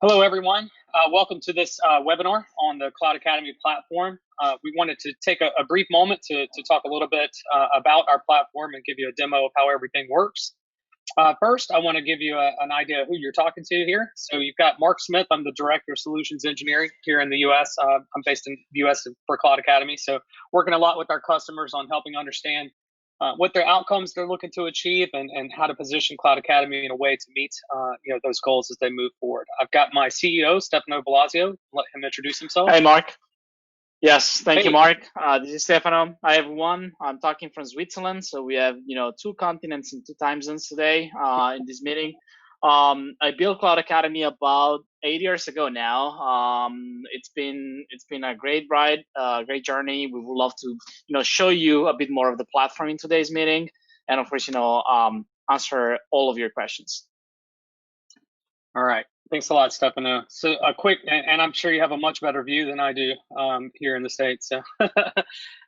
Hello, everyone. Welcome to this webinar on the Cloud Academy platform. We wanted to take a brief moment to talk a little bit about our platform and give you a demo of how everything works. First, I want to give you an idea of who you're talking to here. So you've got Mark Smith. I'm the Director of Solutions Engineering here in the U.S. I'm based in the U.S. for Cloud Academy. So working a lot with our customers on helping understand what their outcomes they're looking to achieve and how to position Cloud Academy in a way to meet those goals as they move forward. I've got my CEO, Stefano Blasio. Let him introduce himself. Hi, Mark. Yes, thank you, Hey. Mark. This is Stefano. Hi, everyone. I'm talking from Switzerland. So we have, two continents and two time zones today in this meeting. I built Cloud Academy about 8 years ago now. It's been a great ride, great journey. We would love to, show you a bit more of the platform in today's meeting, and of course, answer all of your questions. All right. Thanks a lot, Stefano. So a quick, and I'm sure you have a much better view than I do here in the States. So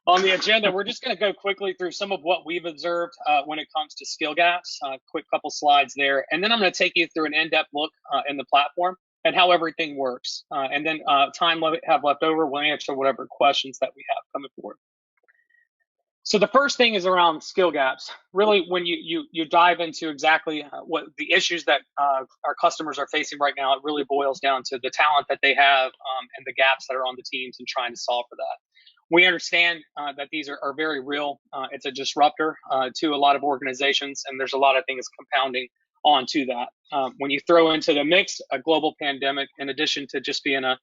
on the agenda, we're just going to go quickly through some of what we've observed when it comes to skill gaps, quick couple slides there. And then I'm going to take you through an in-depth look in the platform and how everything works. And then time have left over, we'll answer whatever questions that we have coming forward. So the first thing is around skill gaps. Really, when you dive into exactly what the issues that our customers are facing right now, it really boils down to the talent that they have and the gaps that are on the teams and trying to solve for that. We understand that these are very real. It's a disruptor to a lot of organizations, and there's a lot of things compounding onto that. When you throw into the mix a global pandemic, in addition to just being a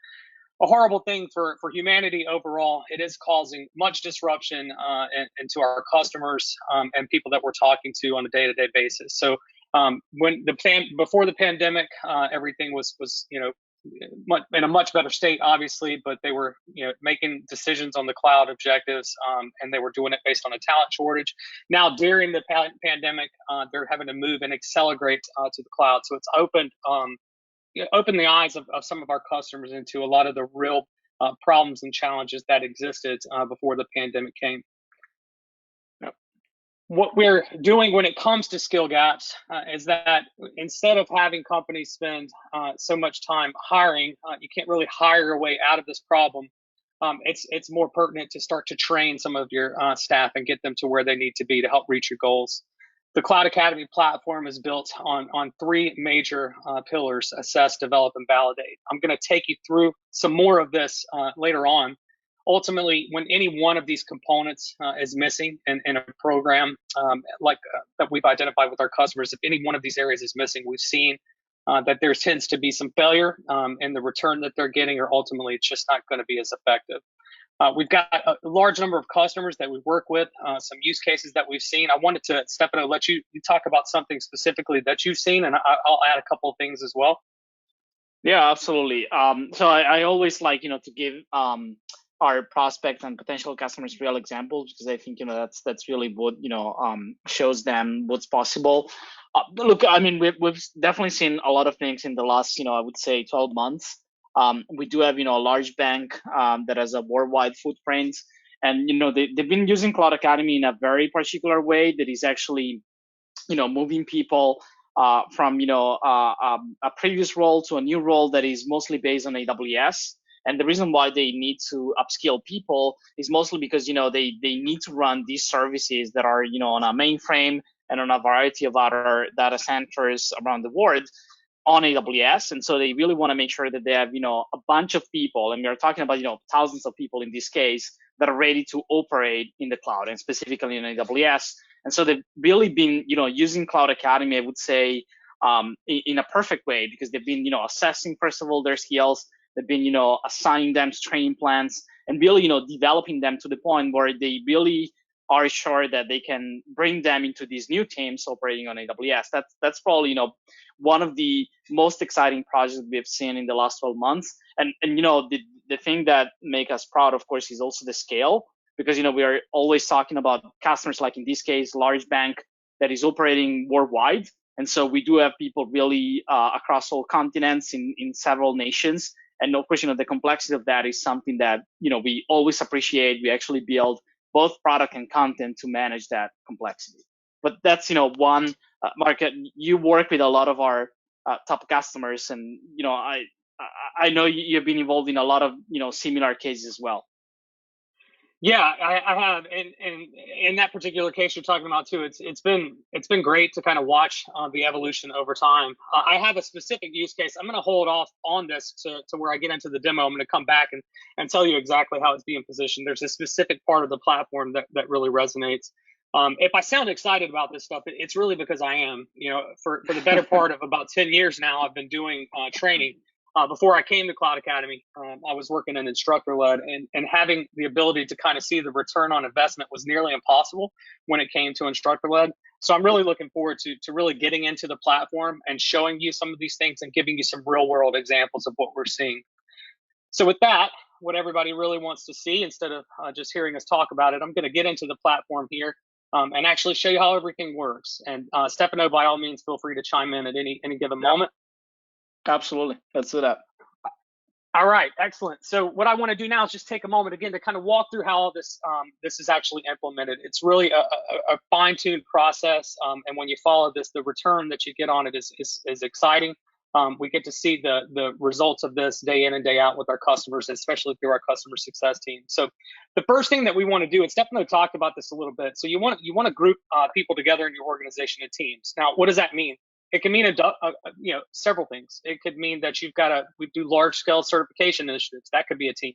horrible thing for humanity overall, it is causing much disruption and to our customers and people that we're talking to on a day-to-day basis. So before the pandemic, everything was in a much better state, obviously, but they were making decisions on the cloud objectives, and they were doing it based on a talent shortage. Now, during the pandemic, they're having to move and accelerate to the cloud. So it's open the eyes of some of our customers into a lot of the real problems and challenges that existed before the pandemic came. What we're doing when it comes to skill gaps is that instead of having companies spend so much time hiring, you can't really hire your way out of this problem. It's more pertinent to start to train some of your staff and get them to where they need to be to help reach your goals. The Cloud Academy platform is built on three major pillars: assess, develop, and validate. I'm going to take you through some more of this later on. Ultimately, when any one of these components is missing in a program that we've identified with our customers, if any one of these areas is missing, we've seen that there tends to be some failure in the return that they're getting, or ultimately it's just not going to be as effective. We've got a large number of customers that we work with, some use cases that we've seen. I wanted to, Stefano, let you talk about something specifically that you've seen, and I'll add a couple of things as well. Yeah, absolutely. So I always like, to give our prospects and potential customers real examples, because I think, that's really what, shows them what's possible. Look, I mean, we've definitely seen a lot of things in the last, I would say 12 months. We do have, a large bank that has a worldwide footprint, and they've been using Cloud Academy in a very particular way that is actually, moving people from a previous role to a new role that is mostly based on AWS. And the reason why they need to upskill people is mostly because they need to run these services that are on a mainframe and on a variety of other data centers around the world on AWS. And so they really want to make sure that they have, a bunch of people, and we're talking about, thousands of people in this case, that are ready to operate in the cloud and specifically in AWS. And so they've really been, using Cloud Academy, I would say, in a perfect way, because they've been, assessing, first of all, their skills. They've been, assigning them to training plans and really, developing them to the point where they really are sure that they can bring them into these new teams operating on AWS. That's probably, one of the most exciting projects we've seen in the last 12 months. And the thing that make us proud, of course, is also the scale, because, we are always talking about customers, like in this case, large bank that is operating worldwide. And so we do have people really across all continents in several nations. And of course, the complexity of that is something that, we always appreciate. We actually build both product and content to manage that complexity. But that's, one market. You work with a lot of our top customers, and, I know you've been involved in a lot of similar cases as well. Yeah, I have, and in that particular case you're talking about too, it's been great to kind of watch the evolution over time. I have a specific use case. I'm going to hold off on this to where I get into the demo. I'm going to come back and tell you exactly how it's being positioned. There's a specific part of the platform that really resonates. If I sound excited about this stuff, it's really because I am. For the better part of about 10 years now, I've been doing training. Before I came to Cloud Academy, I was working in instructor-led, and having the ability to kind of see the return on investment was nearly impossible when it came to instructor-led. So I'm really looking forward to really getting into the platform and showing you some of these things and giving you some real-world examples of what we're seeing. So with that, what everybody really wants to see, instead of just hearing us talk about it, I'm going to get into the platform here and actually show you how everything works. And Stefano, by all means, feel free to chime in at any given moment. Absolutely. Let's do that. All right, excellent. So what I want to do now is just take a moment again to kind of walk through how all this this is actually implemented. It's really a fine-tuned process, and when you follow this, the return that you get on it is exciting. We get to see the results of this day in and day out with our customers, especially through our customer success team. So the first thing that we want to do, and Stefano talked about this a little bit. So you want to group people together in your organization in teams. Now, what does that mean? It can mean several things. It could mean that we do large scale certification initiatives. That could be a team.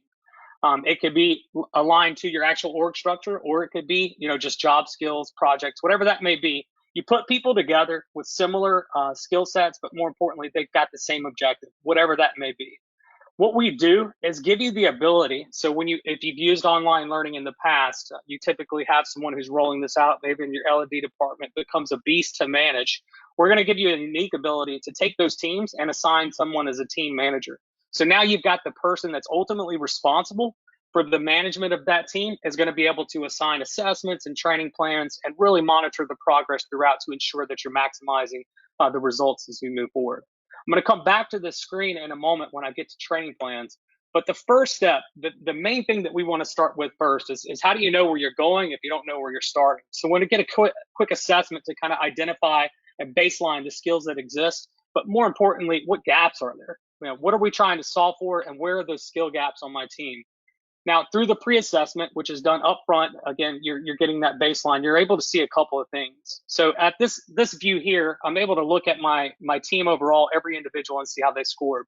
It could be aligned to your actual org structure, or it could be just job skills, projects, whatever that may be. You put people together with similar skill sets, but more importantly, they've got the same objective, whatever that may be. What we do is give you the ability. So if you've used online learning in the past, you typically have someone who's rolling this out, maybe in your L&D department, becomes a beast to manage. We're going to give you a unique ability to take those teams and assign someone as a team manager. So now you've got the person that's ultimately responsible for the management of that team is going to be able to assign assessments and training plans and really monitor the progress throughout to ensure that you're maximizing the results as we move forward. I'm going to come back to this screen in a moment when I get to training plans. But the first step, the main thing that we want to start with first is how do you know where you're going if you don't know where you're starting? So we want to get a quick assessment to kind of identify and baseline the skills that exist. But more importantly, what gaps are there? What are we trying to solve for, and where are those skill gaps on my team? Now, through the pre-assessment, which is done up front, again, you're getting that baseline. You're able to see a couple of things. So at this view here, I'm able to look at my team overall, every individual, and see how they scored.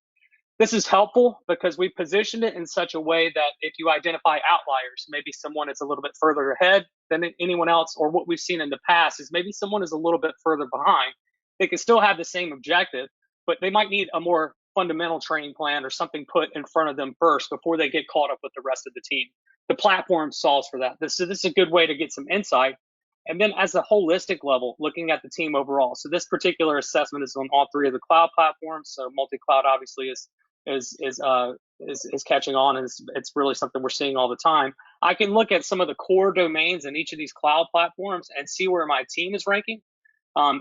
This is helpful because we positioned it in such a way that if you identify outliers, maybe someone is a little bit further ahead than anyone else, or what we've seen in the past is maybe someone is a little bit further behind. They can still have the same objective, but they might need a more fundamental training plan or something put in front of them first before they get caught up with the rest of the team. The platform solves for that. This is a good way to get some insight. And then as a holistic level, looking at the team overall. So this particular assessment is on all three of the cloud platforms. So multi-cloud obviously is catching on, and it's really something we're seeing all the time. I can look at some of the core domains in each of these cloud platforms and see where my team is ranking.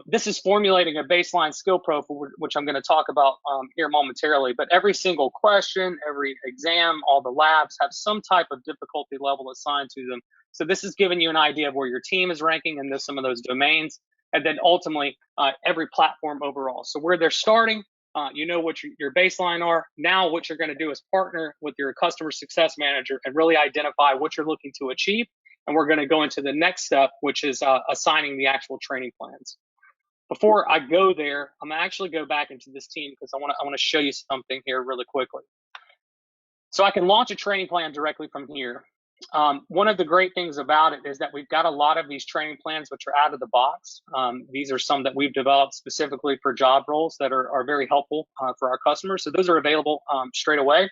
This is formulating a baseline skill profile, which I'm going to talk about here momentarily. But every single question, every exam, all the labs have some type of difficulty level assigned to them. So this is giving you an idea of where your team is ranking in some of those domains, and then ultimately every platform overall. So where they're starting, you know what your baseline are. Now what you're going to do is partner with your customer success manager and really identify what you're looking to achieve. And we're going to go into the next step, which is assigning the actual training plans. Before I go there, I'm gonna actually go back into this team because I want to show you something here really quickly. So I can launch a training plan directly from here. One of the great things about it is that we've got a lot of these training plans which are out of the box. These are some that we've developed specifically for job roles that are very helpful for our customers. So those are available straight away.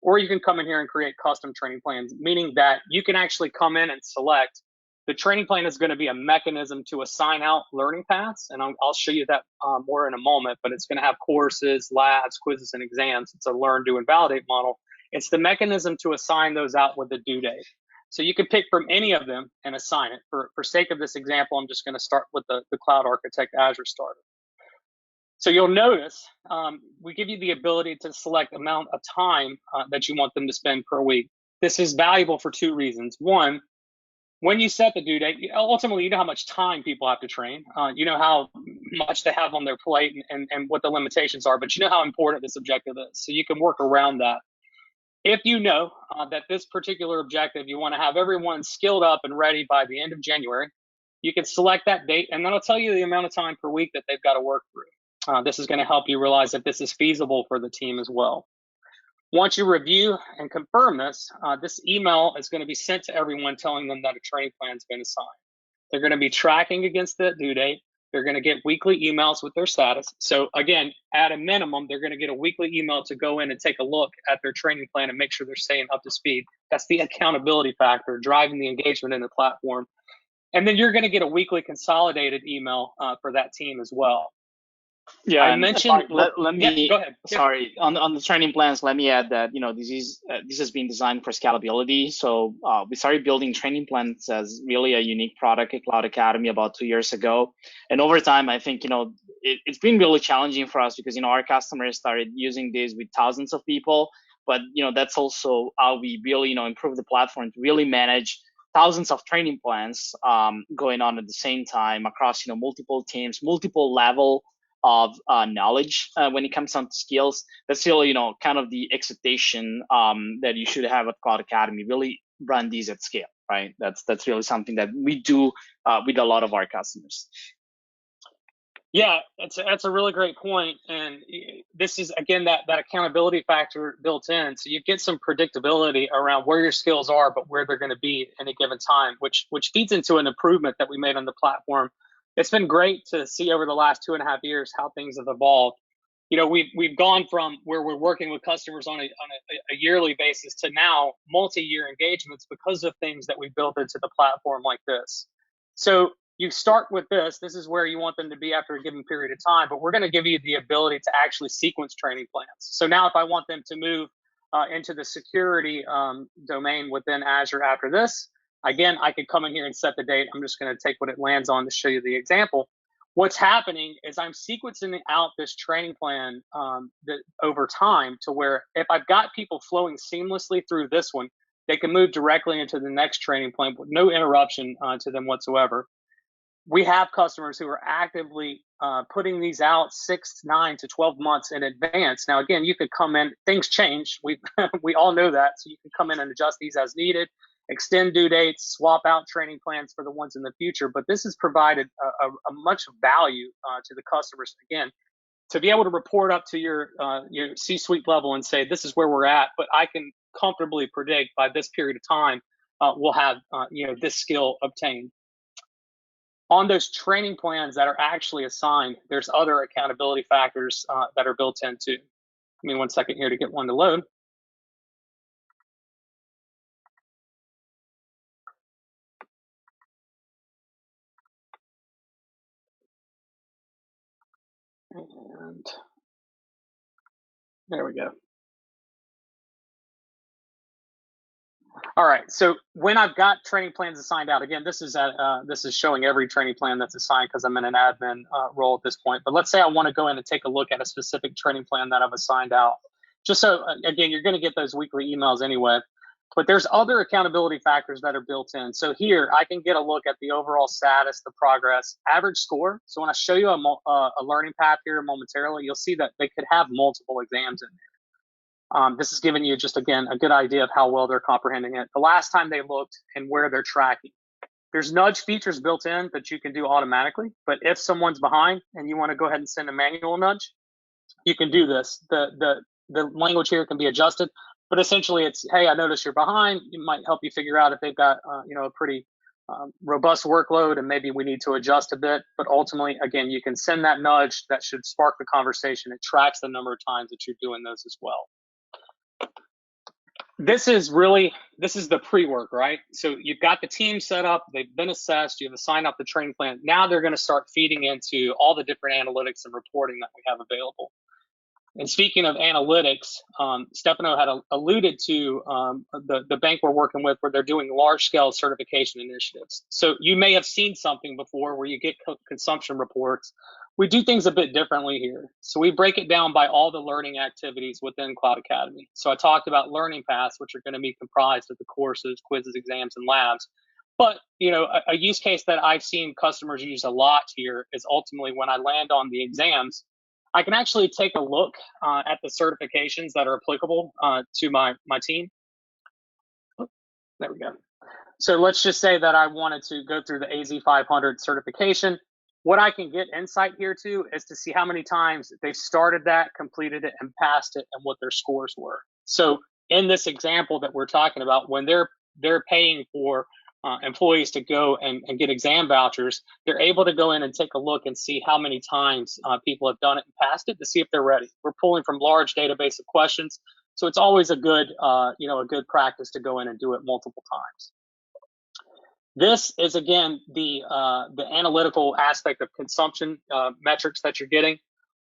Or you can come in here and create custom training plans, meaning that you can actually come in and select. The training plan is going to be a mechanism to assign out learning paths, and I'll show you that more in a moment, but it's going to have courses, labs, quizzes, and exams. It's a learn, do, and validate model. It's the mechanism to assign those out with a due date. So you can pick from any of them and assign it. For sake of this example, I'm just going to start with the Cloud Architect Azure Starter. So you'll notice we give you the ability to select amount of time that you want them to spend per week. This is valuable for two reasons. One, when you set the due date, ultimately, you know how much time people have to train. You know how much they have on their plate and what the limitations are, but you know how important this objective is. So you can work around that. If you know that this particular objective, you want to have everyone skilled up and ready by the end of January, you can select that date, and that'll tell you the amount of time per week that they've got to work through. This is going to help you realize if this is feasible for the team as well. Once you review and confirm this, this email is going to be sent to everyone telling them that a training plan has been assigned. They're going to be tracking against the due date. They're going to get weekly emails with their status. So again, at a minimum, they're going to get a weekly email to go in and take a look at their training plan and make sure they're staying up to speed. That's the accountability factor, driving the engagement in the platform. And then you're going to get a weekly consolidated email for that team as well. Yeah, I and mentioned. let me. Go ahead. Sorry, on the training plans, let me add that this has been designed for scalability. So we started building training plans as really a unique product at Cloud Academy about 2 years ago, and over time, I think it's been really challenging for us because our customers started using this with thousands of people, but that's also how we really improve the platform to really manage thousands of training plans going on at the same time across multiple teams, multiple level of knowledge when it comes down to skills. That's still kind of the expectation that you should have at Cloud Academy. Really run these at scale, right? That's really something that we do with a lot of our customers. Yeah, that's a really great point, and this is again that accountability factor built in, so you get some predictability around where your skills are, but where they're going to be at any given time, which feeds into an improvement that we made on the platform. It's been great to see over the last 2.5 years how things have evolved. We've gone from where we're working with customers on a yearly basis to now multi-year engagements because of things that we built into the platform like this. So you start with this. This is where you want them to be after a given period of time, but we're going to give you the ability to actually sequence training plans. So now if I want them to move into the security domain within Azure after this, again, I could come in here and set the date. I'm just going to take what it lands on to show you the example. What's happening is I'm sequencing out this training plan over time to where if I've got people flowing seamlessly through this one, they can move directly into the next training plan with no interruption to them whatsoever. We have customers who are actively putting these out 6, 9 to 12 months in advance. Now, again, you could come in, things change. We all know that. So you can come in and adjust these as needed, extend due dates, swap out training plans for the ones in the future. But this has provided a much value to the customers. Again, to be able to report up to your C-suite level and say, this is where we're at, but I can comfortably predict by this period of time, we'll have this skill obtained. On those training plans that are actually assigned, there's other accountability factors that are built in too. Give me 1 second here to get one to load. And there we go. All right, so when I've got training plans assigned out, again, this is showing every training plan that's assigned because I'm in an admin role at this point. But let's say I want to go in and take a look at a specific training plan that I've assigned out. Just so, again, you're going to get those weekly emails anyway. But there's other accountability factors that are built in. So here, I can get a look at the overall status, the progress, average score. So when I show you a learning path here momentarily, you'll see that they could have multiple exams in there. This is giving you just, again, a good idea of how well they're comprehending it. The last time they looked and where they're tracking. There's nudge features built in that you can do automatically. But if someone's behind and you want to go ahead and send a manual nudge, you can do this. The language here can be adjusted. But essentially, it's, hey, I notice you're behind. It might help you figure out if they've got a pretty robust workload and maybe we need to adjust a bit. But ultimately, again, you can send that nudge that should spark the conversation. It tracks the number of times that you're doing those as well. This is the pre-work, right? So you've got the team set up, they've been assessed, you have assigned up the training plan. Now they're going to start feeding into all the different analytics and reporting that we have available. And speaking of analytics, Stefano had alluded to the bank we're working with where they're doing large-scale certification initiatives. So you may have seen something before where you get consumption reports. We do things a bit differently here. So we break it down by all the learning activities within Cloud Academy. So I talked about learning paths, which are going to be comprised of the courses, quizzes, exams, and labs. But a use case that I've seen customers use a lot here is ultimately when I land on the exams, I can actually take a look at the certifications that are applicable to my team. Oh, there we go. So let's just say that I wanted to go through the AZ500 certification. What I can get insight here too is to see how many times they've started that, completed it, and passed it, and what their scores were. So in this example that we're talking about, when they're paying for employees to go and get exam vouchers, they're able to go in and take a look and see how many times people have done it and passed it to see if they're ready. We're pulling from large database of questions, so it's always a good a good practice to go in and do it multiple times. This is, again, the analytical aspect of consumption metrics that you're getting.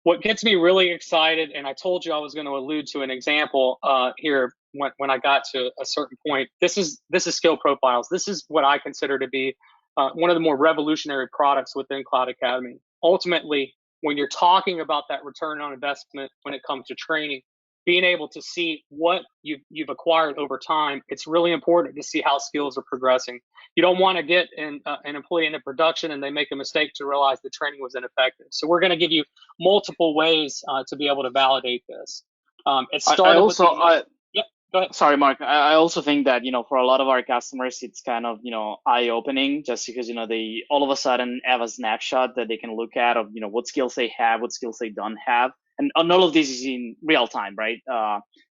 What gets me really excited, and I told you I was going to allude to an example here when I got to a certain point. This is skill profiles. This is what I consider to be one of the more revolutionary products within Cloud Academy. Ultimately, when you're talking about that return on investment when it comes to training, being able to see what you've acquired over time, it's really important to see how skills are progressing. You don't want to get an employee into production and they make a mistake to realize the training was ineffective. So we're going to give you multiple ways to be able to validate this. It started with yep, go ahead. Sorry, Mark. I also think that, for a lot of our customers, it's kind of, eye-opening, just because, they all of a sudden have a snapshot that they can look at of, what skills they have, what skills they don't have. And all of this is in real time, right?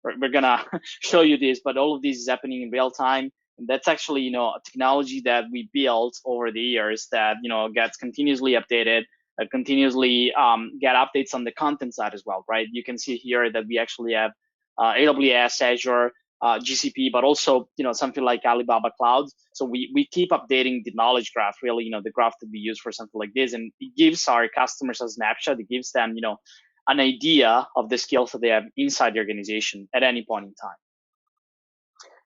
We're going to show you this, but all of this is happening in real time. And that's actually, a technology that we built over the years that, gets continuously updated, continuously get updates on the content side as well, right? You can see here that we actually have AWS, Azure, GCP, but also, something like Alibaba Cloud. So we keep updating the knowledge graph, really, the graph that we use for something like this. And it gives our customers a snapshot. It gives them, an idea of the skills that they have inside the organization at any point in time.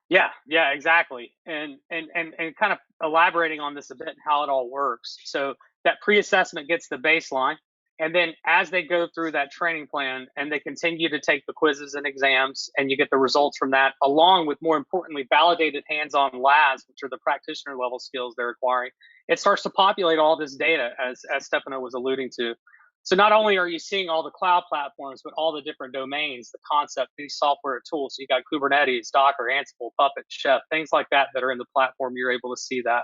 Yeah, exactly. And kind of elaborating on this a bit and how it all works. So that pre-assessment gets the baseline. And then as they go through that training plan and they continue to take the quizzes and exams, and you get the results from that, along with, more importantly, validated hands-on labs, which are the practitioner level skills they're acquiring, it starts to populate all this data, as Stefano was alluding to. So not only are you seeing all the cloud platforms, but all the different domains, the concept, these software tools. So you got Kubernetes, Docker, Ansible, Puppet, Chef, things like that are in the platform. You're able to see that.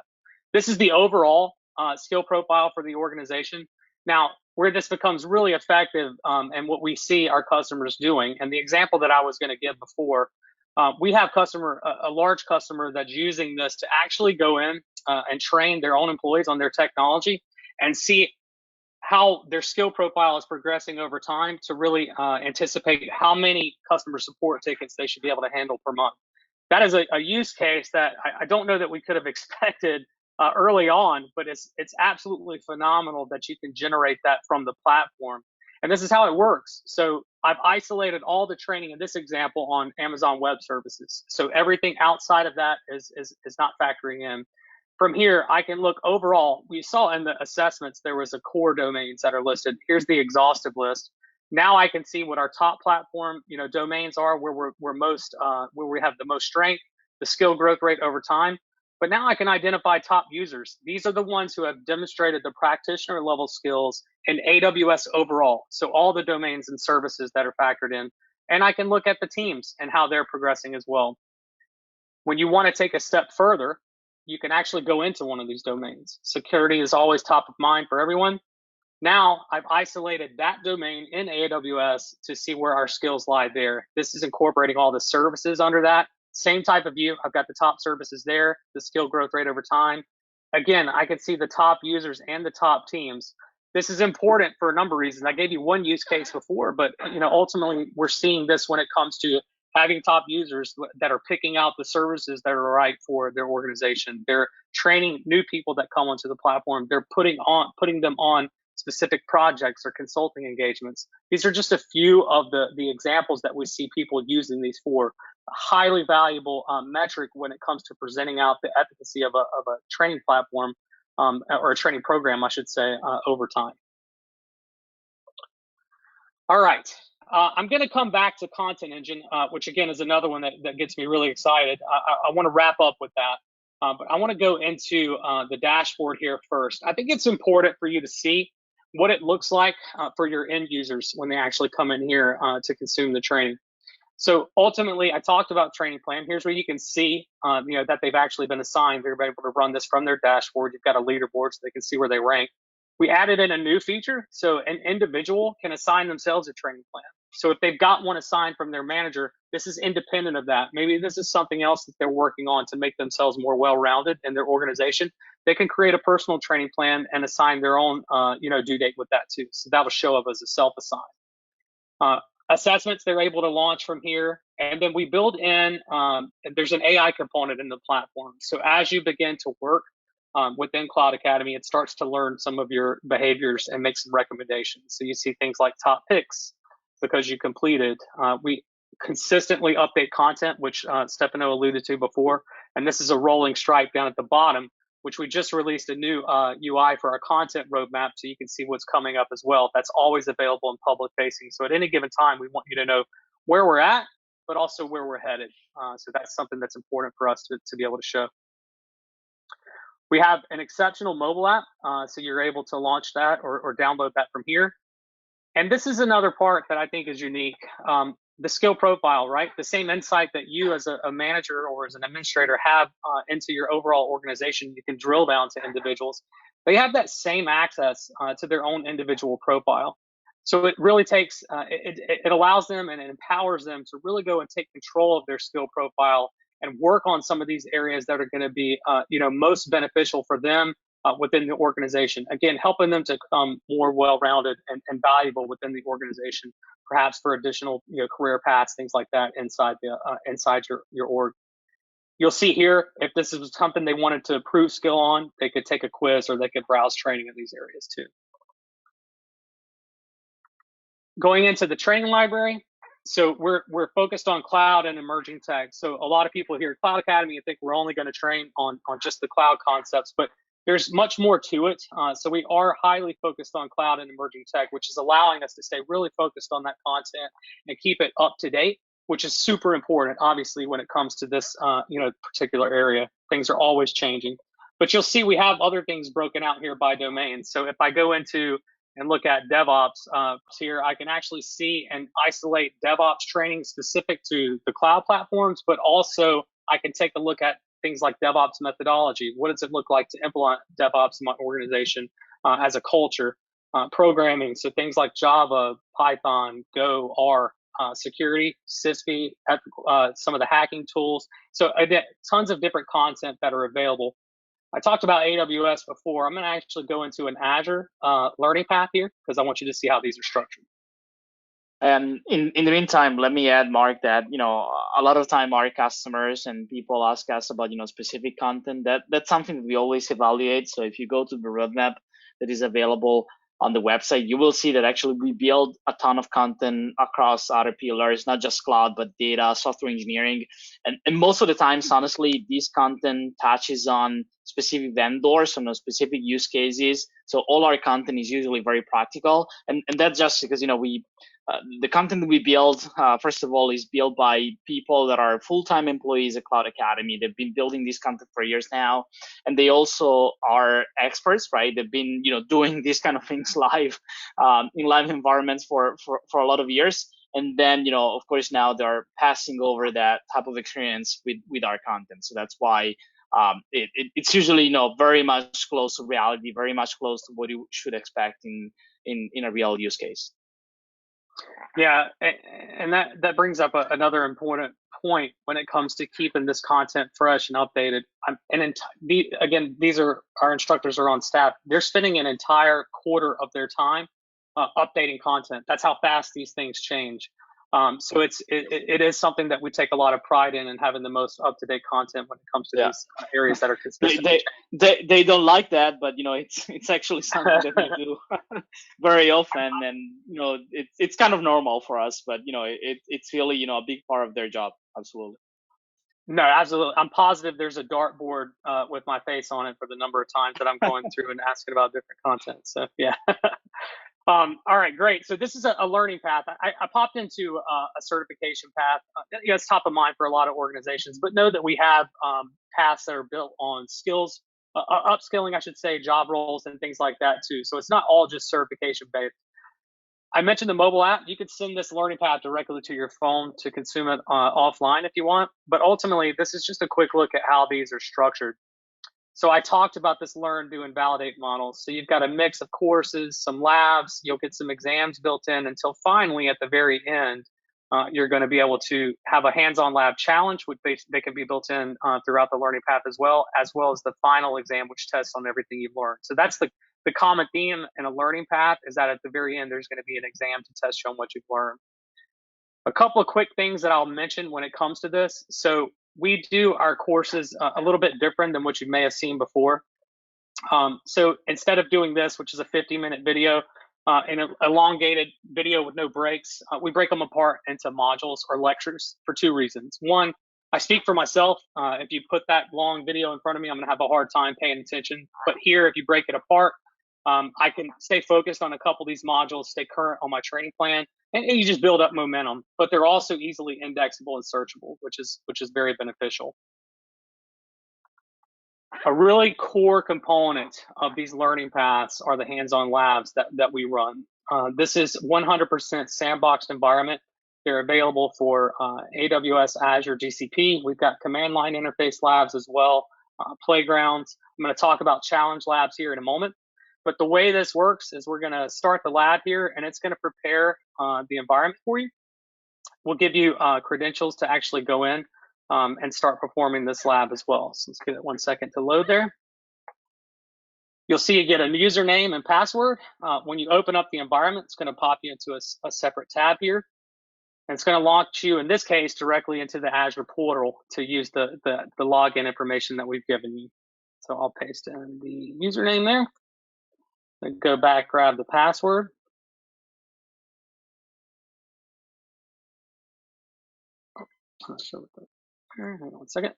This is the overall skill profile for the organization. Now, where this becomes really effective and what we see our customers doing, and the example that I was going to give before, we have a large customer that's using this to actually go in and train their own employees on their technology and see how their skill profile is progressing over time to really anticipate how many customer support tickets they should be able to handle per month. That is a use case that I don't know that we could have expected early on, but it's absolutely phenomenal that you can generate that from the platform. And this is how it works. So I've isolated all the training in this example on Amazon Web Services. So everything outside of that is not factoring in. From here, I can look overall. We saw in the assessments there was a core domains that are listed. Here's the exhaustive list. Now I can see what our top platform domains are, where we're most where we have the most strength, the skill growth rate over time. But now I can identify top users. These are the ones who have demonstrated the practitioner level skills in AWS overall. So all the domains and services that are factored in. And I can look at the teams and how they're progressing as well. When you want to take a step further, you can actually go into one of these domains. Security is always top of mind for everyone. Now I've isolated that domain in AWS to see where our skills lie there. This is incorporating all the services under that. Same type of view. I've got the top services there, the skill growth rate over time. Again, I can see the top users and the top teams. This is important for a number of reasons. I gave you one use case before, but ultimately we're seeing this when it comes to having top users that are picking out the services that are right for their organization. They're training new people that come onto the platform. They're putting them on specific projects or consulting engagements. These are just a few of the examples that we see people using these for. A highly valuable metric when it comes to presenting out the efficacy of a training platform or a training program, I should say, over time. All right. I'm going to come back to Content Engine, which again is another one that gets me really excited. I want to wrap up with that. But I want to go into the dashboard here first. I think it's important for you to see what it looks like for your end users when they actually come in here to consume the training. So ultimately, I talked about training plan. Here's where you can see, that they've actually been assigned. They're able to run this from their dashboard. You've got a leaderboard so they can see where they rank. We added in a new feature, so an individual can assign themselves a training plan. So if they've got one assigned from their manager, this is independent of that. Maybe this is something else that they're working on to make themselves more well-rounded in their organization. They can create a personal training plan and assign their own, due date with that too. So that'll show up as a self-assigned. Uh, Assessments they're able to launch from here. And then we build in, there's an AI component in the platform. So as you begin to work within Cloud Academy, it starts to learn some of your behaviors and make some recommendations. So you see things like top picks because you completed. We consistently update content, which Stefano alluded to before. And this is a rolling stripe down at the bottom, which we just released a new UI for our content roadmap, so you can see what's coming up as well. That's always available in public facing. So at any given time, we want you to know where we're at, but also where we're headed. So that's something that's important for us to be able to show. We have an exceptional mobile app, so you're able to launch that or download that from here. And this is another part that I think is unique. The skill profile, right? The same insight that you as a manager or as an administrator have into your overall organization, you can drill down to individuals. They have that same access to their own individual profile. So it really takes, it allows them and it empowers them to really go and take control of their skill profile and work on some of these areas that are going to be, most beneficial for them within the organization. Again, helping them to become more well-rounded and valuable within the organization, perhaps for additional career paths, things like that inside your org. You'll see here if this is something they wanted to improve skill on, they could take a quiz or they could browse training in these areas too. Going into the training library, so we're focused on cloud and emerging tech. So a lot of people here at Cloud Academy think we're only going to train on just the cloud concepts, but there's much more to it. So we are highly focused on cloud and emerging tech, which is allowing us to stay really focused on that content and keep it up to date, which is super important, obviously, when it comes to this particular area. Things are always changing. But you'll see we have other things broken out here by domain. So if I go into and look at DevOps here, I can actually see and isolate DevOps training specific to the cloud platforms, but also I can take a look at things like DevOps methodology. What does it look like to implement DevOps in my organization as a culture? Programming, so things like Java, Python, Go, R, security, SysB, some of the hacking tools. So again, tons of different content that are available. I talked about AWS before. I'm going to actually go into an Azure learning path here because I want you to see how these are structured. And in the meantime, let me add, Mark, that a lot of time our customers and people ask us about specific content. That's something that we always evaluate. So if you go to the roadmap that is available on the website, you will see that actually we build a ton of content across other pillars, not just cloud, but data, software engineering. And most of the times, honestly, this content touches on specific vendors, on specific use cases. So all our content is usually very practical. And that's just because, the content we build, first of all, is built by people that are full-time employees at Cloud Academy. They've been building this content for years now, and they also are experts, right? They've been, doing these kind of things live in live environments for a lot of years. And then, of course, now they're passing over that type of experience with our content. So that's why it's usually, very much close to reality, very much close to what you should expect in a real use case. Yeah, and that brings up another important point when it comes to keeping this content fresh and updated. Again, these are our instructors are on staff. They're spending an entire quarter of their time updating content. That's how fast these things change. So it is something that we take a lot of pride in and having the most up-to-date content when it comes to these areas that are consistent. They don't like that, but it's actually something that we do very often, and it's kind of normal for us, but it's really a big part of their job. Absolutely. No, absolutely. I'm positive there's a dartboard with my face on it for the number of times that I'm going through and asking about different content. So yeah. All right, great. So this is a learning path. I popped into a certification path. It's top of mind for a lot of organizations, but know that we have paths that are built on skills, upskilling, I should say, job roles and things like that too. So it's not all just certification based. I mentioned the mobile app. You could send this learning path directly to your phone to consume it offline if you want. But ultimately, this is just a quick look at how these are structured. So I talked about this learn, do, and validate models. So you've got a mix of courses, some labs, you'll get some exams built in until finally at the very end, you're going to be able to have a hands-on lab challenge, which they can be built in throughout the learning path as well as the final exam, which tests on everything you've learned. So that's the common theme in a learning path is that at the very end, there's going to be an exam to test you on what you've learned. A couple of quick things that I'll mention when it comes to this. So we do our courses a little bit different than what you may have seen before. So instead of doing this, which is a 50-minute video, and an elongated video with no breaks, we break them apart into modules or lectures for two reasons. One, I speak for myself. If you put that long video in front of me, I'm going to have a hard time paying attention. But here, if you break it apart, I can stay focused on a couple of these modules, stay current on my training plan, and you just build up momentum. But they're also easily indexable and searchable, which is very beneficial. A really core component of these learning paths are the hands-on labs that we run. This is 100% sandboxed environment. They're available for AWS, Azure, GCP. We've got command line interface labs as well, playgrounds. I'm going to talk about challenge labs here in a moment. But the way this works is we're going to start the lab here, and it's going to prepare the environment for you. We'll give you credentials to actually go in and start performing this lab as well. So let's give it 1 second to load there. You'll see you get a username and password. When you open up the environment, it's going to pop you into a separate tab here. And it's going to launch you, in this case, directly into the Azure portal to use the login information that we've given you. So I'll paste in the username there. Then go back, grab the password. Hang on 1 second.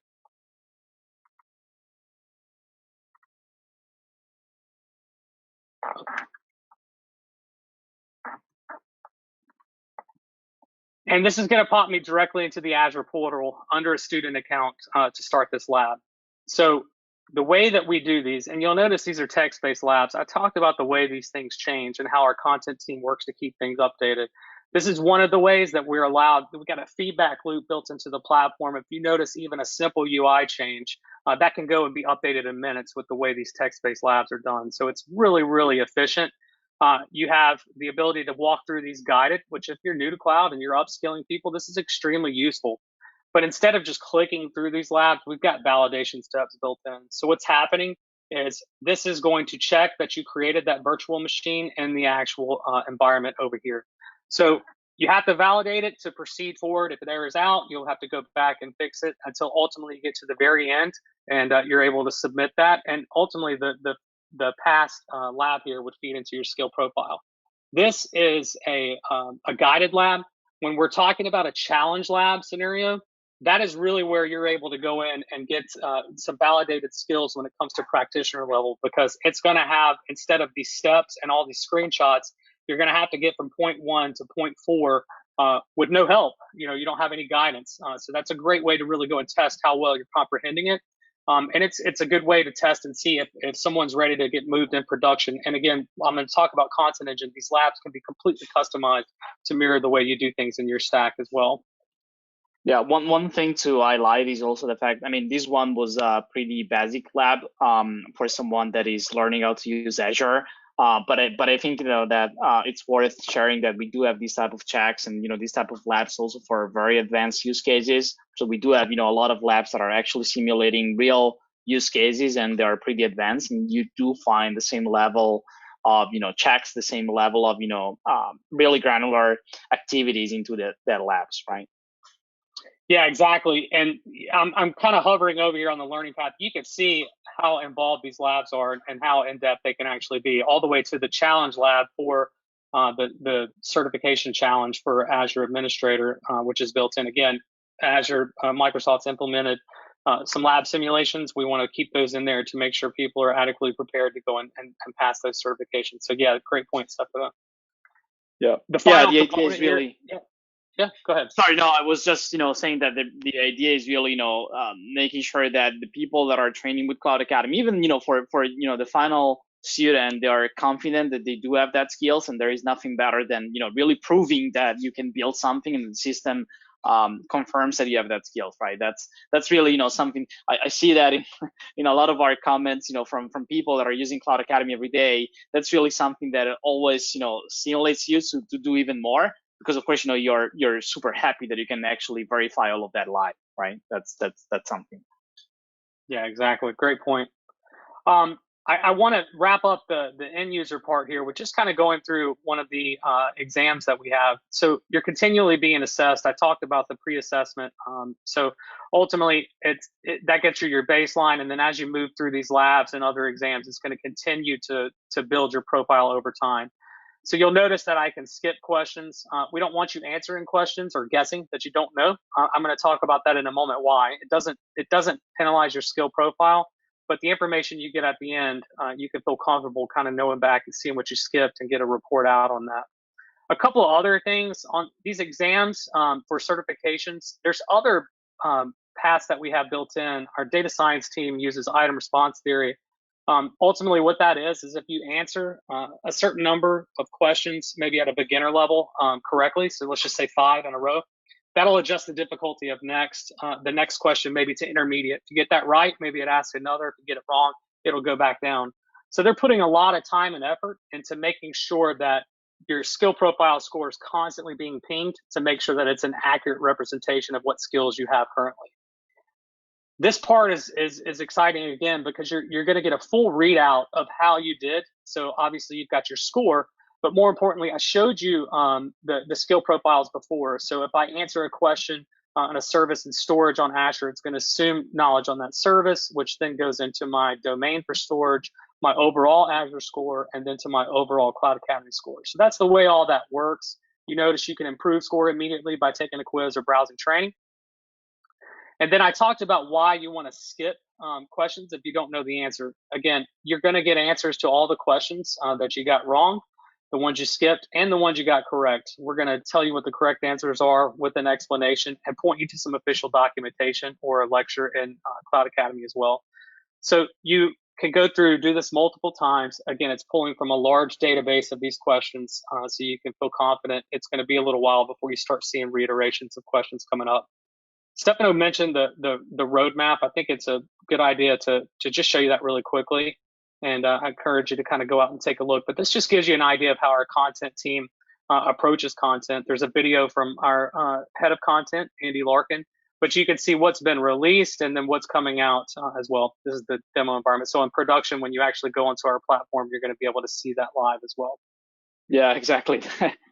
And this is going to pop me directly into the Azure portal under a student account to start this lab. So the way that we do these, and you'll notice these are text-based labs. I talked about the way these things change and how our content team works to keep things updated. This is one of the ways that we're allowed. We've got a feedback loop built into the platform. If you notice even a simple UI change, that can go and be updated in minutes with the way these text-based labs are done. So it's really, really efficient. You have the ability to walk through these guided, which if you're new to cloud and you're upskilling people, this is extremely useful. But instead of just clicking through these labs, we've got validation steps built in. So what's happening is this is going to check that you created that virtual machine in the actual environment over here. So you have to validate it to proceed forward. If it errors out, you'll have to go back and fix it until ultimately you get to the very end and you're able to submit that. And ultimately the past lab here would feed into your skill profile. This is a guided lab. When we're talking about a challenge lab scenario, that is really where you're able to go in and get some validated skills when it comes to practitioner level, because it's going to have, instead of these steps and all these screenshots, you're going to have to get from point 1 to point 4 with no help. You don't have any guidance. So that's a great way to really go and test how well you're comprehending it. And it's a good way to test and see if someone's ready to get moved in production. And again, I'm going to talk about Content Engine. These labs can be completely customized to mirror the way you do things in your stack as well. Yeah, one thing to highlight is also the fact, this one was a pretty basic lab for someone that is learning how to use Azure. But I think that it's worth sharing that we do have these type of checks and these type of labs also for very advanced use cases. So we do have a lot of labs that are actually simulating real use cases, and they are pretty advanced, and you do find the same level of checks, the same level of really granular activities into that labs, right? Yeah, exactly. And I'm kind of hovering over here on the learning path. You can see how involved these labs are and how in-depth they can actually be, all the way to the challenge lab for the certification challenge for Azure Administrator, which is built in. Again, Azure, Microsoft's implemented some lab simulations. We want to keep those in there to make sure people are adequately prepared to go and pass those certifications. So yeah, great point, Stefano. Yeah. The Yeah. final The idea is component here. really. Yeah, yeah, go ahead. Sorry, no, I was just, saying that the idea is really, making sure that the people that are training with Cloud Academy, even, for, the final student, they are confident that they do have that skills, and there is nothing better than, really proving that you can build something and the system confirms that you have that skills, right? That's really, something I see that in, in a lot of our comments, from people that are using Cloud Academy every day. That's really something that always, stimulates you to do even more, because of course you're super happy that you can actually verify all of that live, right? That's something. Yeah, exactly. Great point. I want to wrap up the end user part here with just kind of going through one of the exams that we have. So you're continually being assessed. I talked about the pre-assessment. So ultimately, that gets you your baseline, and then as you move through these labs and other exams, it's going to continue to build your profile over time. So you'll notice that I can skip questions. We don't want you answering questions or guessing that you don't know. I'm going to talk about that in a moment. Why it doesn't penalize your skill profile, but the information you get at the end, you can feel comfortable kind of knowing back and seeing what you skipped and get a report out on that. A couple of other things on these exams for certifications. There's other paths that we have built in. Our data science team uses item response theory. Ultimately, what that is if you answer a certain number of questions, maybe at a beginner level, correctly, so let's just say 5 in a row, that'll adjust the difficulty of the next question, maybe to intermediate. If you get that right, maybe it asks another. If you get it wrong, it'll go back down. So they're putting a lot of time and effort into making sure that your skill profile score is constantly being pinged to make sure that it's an accurate representation of what skills you have currently. This part is exciting again because you're going to get a full readout of how you did. So obviously you've got your score, but more importantly, I showed you the skill profiles before. So if I answer a question on a service and storage on Azure, it's going to assume knowledge on that service, which then goes into my domain for storage, my overall Azure score, and then to my overall Cloud Academy score. So that's the way all that works. You notice you can improve score immediately by taking a quiz or browsing training. And then I talked about why you want to skip questions if you don't know the answer. Again, you're going to get answers to all the questions that you got wrong, the ones you skipped, and the ones you got correct. We're going to tell you what the correct answers are with an explanation and point you to some official documentation or a lecture in Cloud Academy as well. So you can go through, do this multiple times. Again, it's pulling from a large database of these questions, so you can feel confident. It's going to be a little while before you start seeing reiterations of questions coming up. Stefano mentioned the roadmap. I think it's a good idea to just show you that really quickly, and I encourage you to kind of go out and take a look. But this just gives you an idea of how our content team approaches content. There's a video from our head of content, Andy Larkin, but you can see what's been released and then what's coming out as well. This is the demo environment. So in production, when you actually go onto our platform, you're going to be able to see that live as well. Yeah, exactly.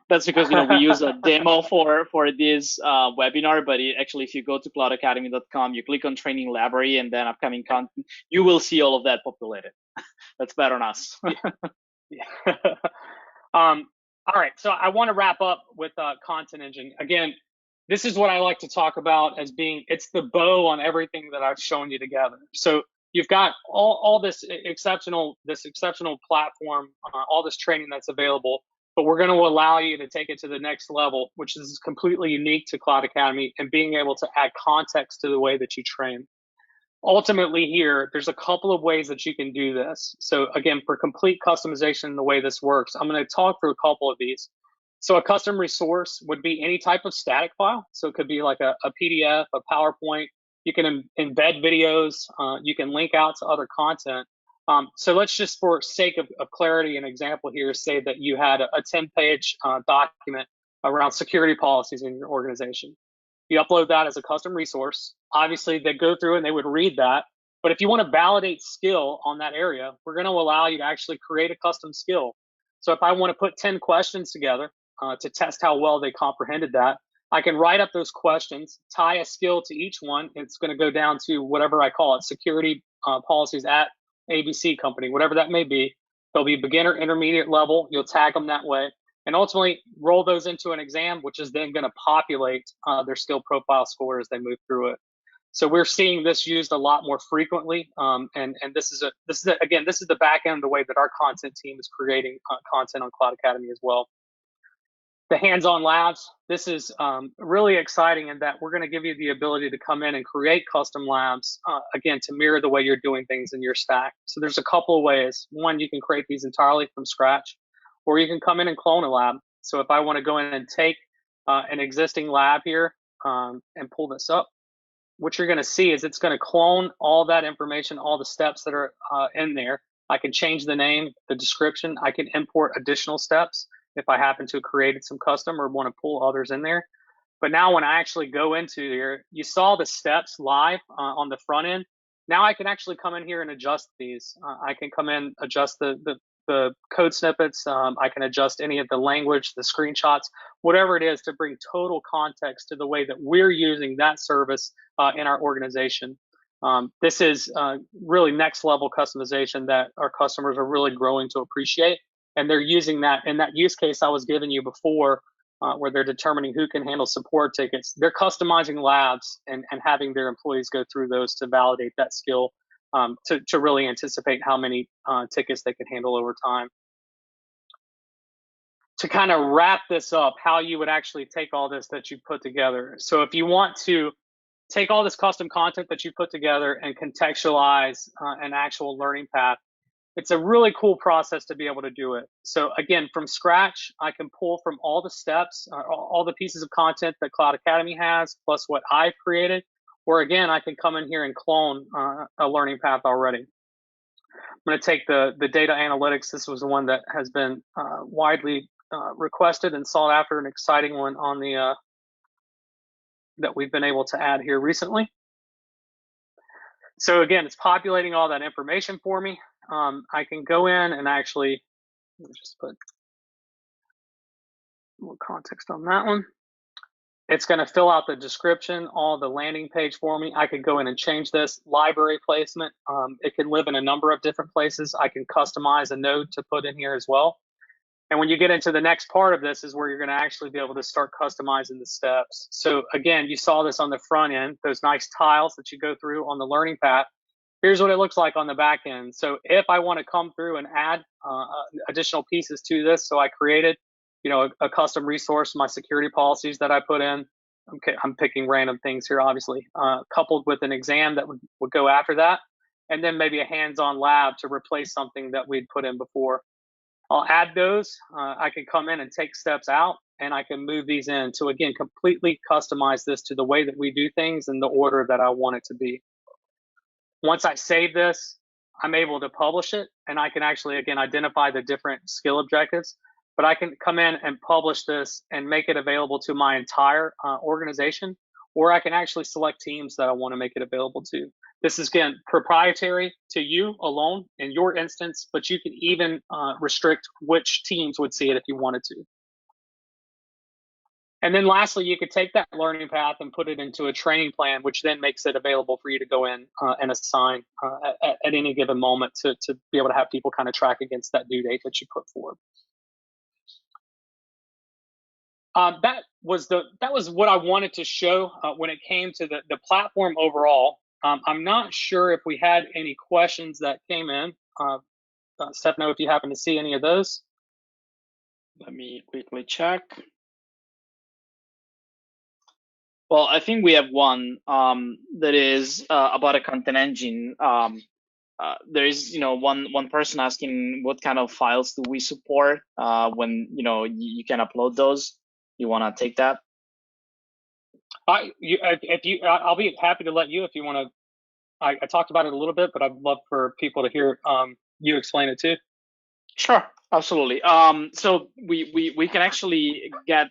That's because we use a demo for this webinar, but actually, if you go to cloudacademy.com, you click on training library and then upcoming content, you will see all of that populated. That's better on us. Yeah. All right, so I want to wrap up with Content Engine. Again, this is what I like to talk about as being, it's the bow on everything that I've shown you together. So you've got all this exceptional platform, all this training that's available, but we're going to allow you to take it to the next level, which is completely unique to Cloud Academy, and being able to add context to the way that you train. Ultimately here, there's a couple of ways that you can do this. So again, for complete customization, the way this works, I'm going to talk through a couple of these. So a custom resource would be any type of static file. So it could be like a PDF, a PowerPoint. You can embed videos. You can link out to other content. So let's just, for sake of clarity, an example here, say that you had a 10-page document around security policies in your organization. You upload that as a custom resource. Obviously, they go through and they would read that. But if you want to validate skill on that area, we're going to allow you to actually create a custom skill. So if I want to put 10 questions together to test how well they comprehended that, I can write up those questions, tie a skill to each one. It's going to go down to whatever I call it, security policies at ABC company, whatever that may be. They'll be beginner, intermediate level. You'll tag them that way, and ultimately roll those into an exam, which is then going to populate their skill profile score as they move through it. So we're seeing this used a lot more frequently, and this is the back end of the way that our content team is creating content on Cloud Academy as well. the hands-on labs. This is really exciting in that we're going to give you the ability to come in and create custom labs, again, to mirror the way you're doing things in your stack. So there's a couple of ways. One, you can create these entirely from scratch, or you can come in and clone a lab. So if I want to go in and take an existing lab here and pull this up, what you're going to see is it's going to clone all that information, all the steps that are in there. I can change the name, the description. I can import additional steps if I happen to have created some custom or want to pull others in there. But now when I actually go into here, you saw the steps live on the front end. Now I can actually come in here and adjust these. I can come in, adjust the code snippets. I can adjust any of the language, the screenshots, whatever it is to bring total context to the way that we're using that service in our organization. This is really next level customization that our customers are really growing to appreciate. And they're using that in that use case I was giving you before, where they're determining who can handle support tickets. They're customizing labs and having their employees go through those to validate that skill, to really anticipate how many tickets they can handle over time. To kind of wrap this up, how you would actually take all this that you put together. So if you want to take all this custom content that you put together and contextualize an actual learning path, it's a really cool process to be able to do it. So again, from scratch, I can pull from all the steps, all the pieces of content that Cloud Academy has, plus what I've created. Or again, I can come in here and clone a learning path already. I'm going to take the data analytics. This was the one that has been widely requested and sought after, an exciting one on the that we've been able to add here recently. So again, it's populating all that information for me. I can go in and actually, let's just put more context on that one. It's going to fill out the description, all the landing page for me. I could go in and change this library placement. It can live in a number of different places. I can customize a node to put in here as well. And when you get into the next part of this is where you're going to actually be able to start customizing the steps. So again, you saw this on the front end, those nice tiles that you go through on the learning path. Here's what it looks like on the back end. So if I want to come through and add additional pieces to this, so I created, a custom resource, my security policies that I put in. Okay, I'm picking random things here, obviously, coupled with an exam that would go after that, and then maybe a hands-on lab to replace something that we'd put in before. I'll add those. I can come in and take steps out, and I can move these in to, again, completely customize this to the way that we do things in the order that I want it to be. Once I save this, I'm able to publish it, and I can actually, again, identify the different skill objectives. But I can come in and publish this and make it available to my entire organization, or I can actually select teams that I want to make it available to. This is, again, proprietary to you alone in your instance, but you can even restrict which teams would see it if you wanted to. And then lastly, you could take that learning path and put it into a training plan, which then makes it available for you to go in and assign at any given moment to be able to have people kind of track against that due date that you put forward. That was what I wanted to show when it came to the platform overall. I'm not sure if we had any questions that came in. Stefano, if you happen to see any of those. Let me quickly check. Well, I think we have one that is about a content engine. There is, one person asking what kind of files do we support when you can upload those. You want to take that? I'll be happy to let you if you want to. I talked about it a little bit, but I'd love for people to hear you explain it too. Sure, absolutely. So we can actually get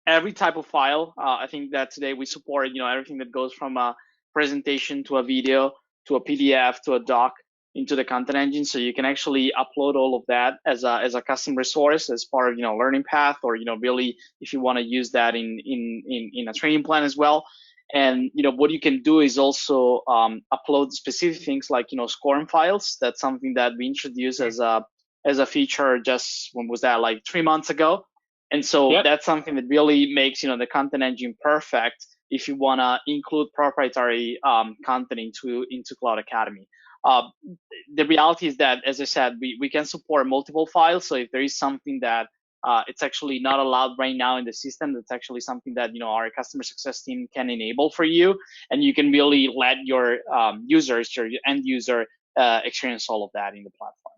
every type of file. I think that today we support everything that goes from a presentation to a video to a PDF to a doc into the content engine. So you can actually upload all of that as a custom resource as part of learning path, or really if you want to use that in a training plan as well. And what you can do is also upload specific things like scoring files. That's something that we introduced as a feature just, when was that, like 3 months ago. And so Yep. That's something that really makes the content engine perfect if you want to include proprietary content into Cloud Academy. The reality is that, as I said, we can support multiple files. So if there is something that it's actually not allowed right now in the system. That's actually something that our customer success team can enable for you, and you can really let your users, your end user, experience all of that in the platform.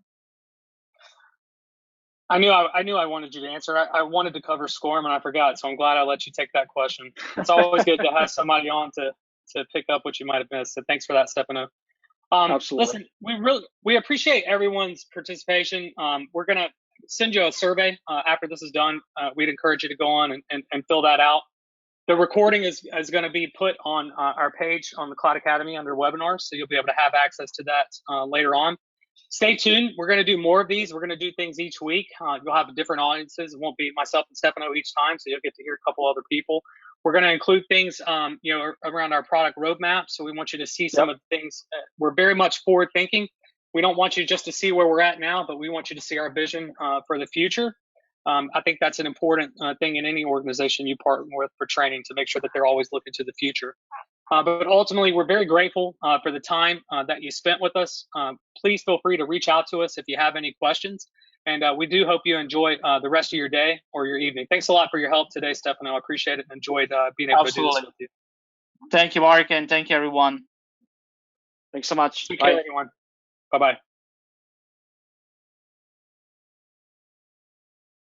I knew I wanted you to answer. I wanted to cover SCORM and I forgot, so I'm glad I let you take that question. It's always good to have somebody on to pick up what you might have missed. So thanks for that, Stefano. Absolutely. Listen, we appreciate everyone's participation. We're gonna send you a survey after this is done. We'd encourage you to go on and fill that out. The recording is going to be put on our page on the Cloud Academy under webinars, so you'll be able to have access to that later on. Stay tuned. We're going to do more of these. We're going to do things each week. You'll have different audiences. It won't be myself and Stefano each time, so you'll get to hear a couple other people. We're going to include things, around our product roadmap. So we want you to see some of the things. We're very much forward thinking. We don't want you just to see where we're at now, but we want you to see our vision for the future. I think that's an important thing in any organization you partner with for training, to make sure that they're always looking to the future. But ultimately, we're very grateful for the time that you spent with us. Please feel free to reach out to us if you have any questions. And we do hope you enjoy the rest of your day or your evening. Thanks a lot for your help today, Stefano. I appreciate it and enjoyed being able to do this with you. Thank you, Mark, and thank you, everyone. Thanks so much. Take care, everyone. Bye-bye.